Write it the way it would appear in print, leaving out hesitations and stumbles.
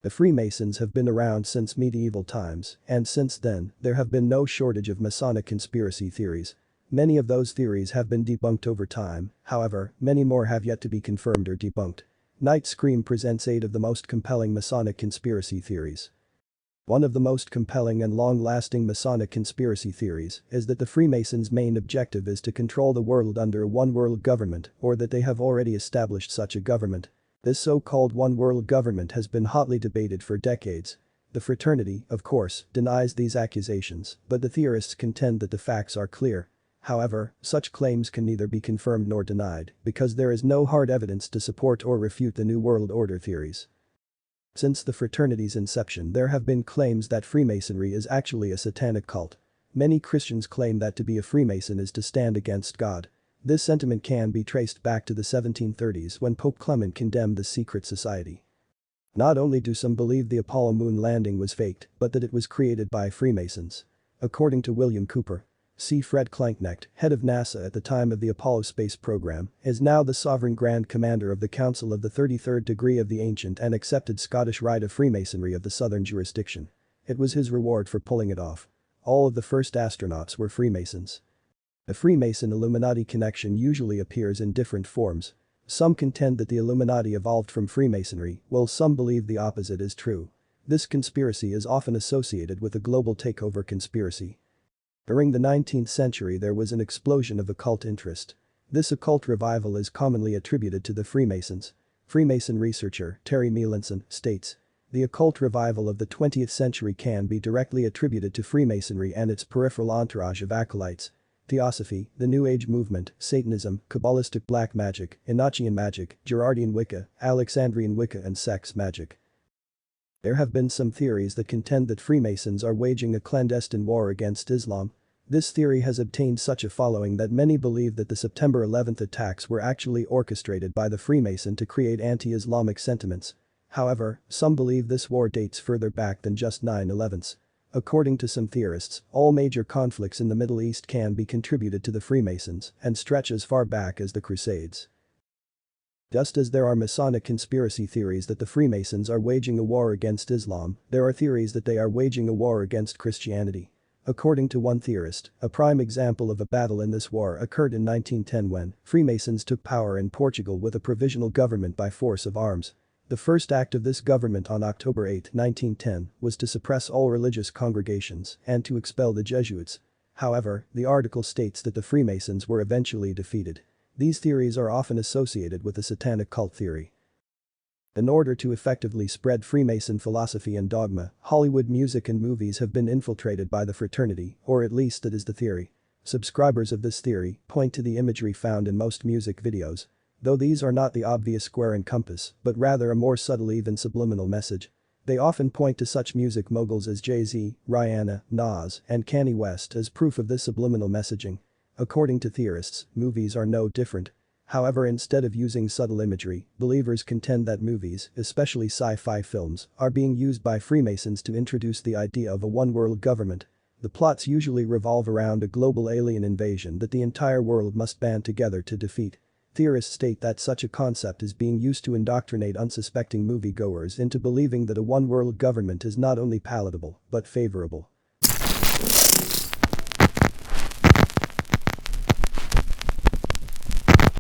The Freemasons have been around since medieval times, and since then, there have been no shortage of Masonic conspiracy theories. Many of those theories have been debunked over time, however, many more have yet to be confirmed or debunked. Night Scream presents 8 of the most compelling Masonic conspiracy theories. One of the most compelling and long-lasting Masonic conspiracy theories is that the Freemasons' main objective is to control the world under a one-world government, or that they have already established such a government. This so-called one-world government has been hotly debated for decades. The fraternity, of course, denies these accusations, but the theorists contend that the facts are clear. However, such claims can neither be confirmed nor denied, because there is no hard evidence to support or refute the New World Order theories. Since the fraternity's inception, there have been claims that Freemasonry is actually a satanic cult. Many Christians claim that to be a Freemason is to stand against God. This sentiment can be traced back to the 1730s when Pope Clement condemned the secret society. Not only do some believe the Apollo moon landing was faked, but that it was created by Freemasons. According to William Cooper, C. Fred Klanknecht, head of NASA at the time of the Apollo space program, is now the sovereign Grand Commander of the Council of the 33rd degree of the ancient and accepted Scottish Rite of Freemasonry of the Southern jurisdiction. It was his reward for pulling it off. All of the first astronauts were Freemasons. The Freemason-Illuminati connection usually appears in different forms. Some contend that the Illuminati evolved from Freemasonry, while some believe the opposite is true. This conspiracy is often associated with a global takeover conspiracy. During the 19th century there was an explosion of occult interest. This occult revival is commonly attributed to the Freemasons. Freemason researcher Terry Melanson states, "The occult revival of the 20th century can be directly attributed to Freemasonry and its peripheral entourage of acolytes. Theosophy, the New Age movement, Satanism, Kabbalistic black magic, Enochian magic, Gerardian Wicca, Alexandrian Wicca and sex magic." There have been some theories that contend that Freemasons are waging a clandestine war against Islam. This theory has obtained such a following that many believe that the September 11th attacks were actually orchestrated by the Freemason to create anti-Islamic sentiments. However, some believe this war dates further back than just 9/11s. According to some theorists, all major conflicts in the Middle East can be contributed to the Freemasons and stretch as far back as the Crusades. Just as there are Masonic conspiracy theories that the Freemasons are waging a war against Islam, there are theories that they are waging a war against Christianity. According to one theorist, a prime example of a battle in this war occurred in 1910 when Freemasons took power in Portugal with a provisional government by force of arms. The first act of this government on October 8, 1910, was to suppress all religious congregations and to expel the Jesuits. However, the article states that the Freemasons were eventually defeated. These theories are often associated with the satanic cult theory. In order to effectively spread Freemason philosophy and dogma, Hollywood music and movies have been infiltrated by the fraternity, or at least that is the theory. Subscribers of this theory point to the imagery found in most music videos. Though these are not the obvious square and compass, but rather a more subtle even subliminal message. They often point to such music moguls as Jay-Z, Rihanna, Nas, and Kanye West as proof of this subliminal messaging. According to theorists, movies are no different. However, instead of using subtle imagery, believers contend that movies, especially sci-fi films, are being used by Freemasons to introduce the idea of a one-world government. The plots usually revolve around a global alien invasion that the entire world must band together to defeat. Theorists state that such a concept is being used to indoctrinate unsuspecting moviegoers into believing that a one-world government is not only palatable, but favorable.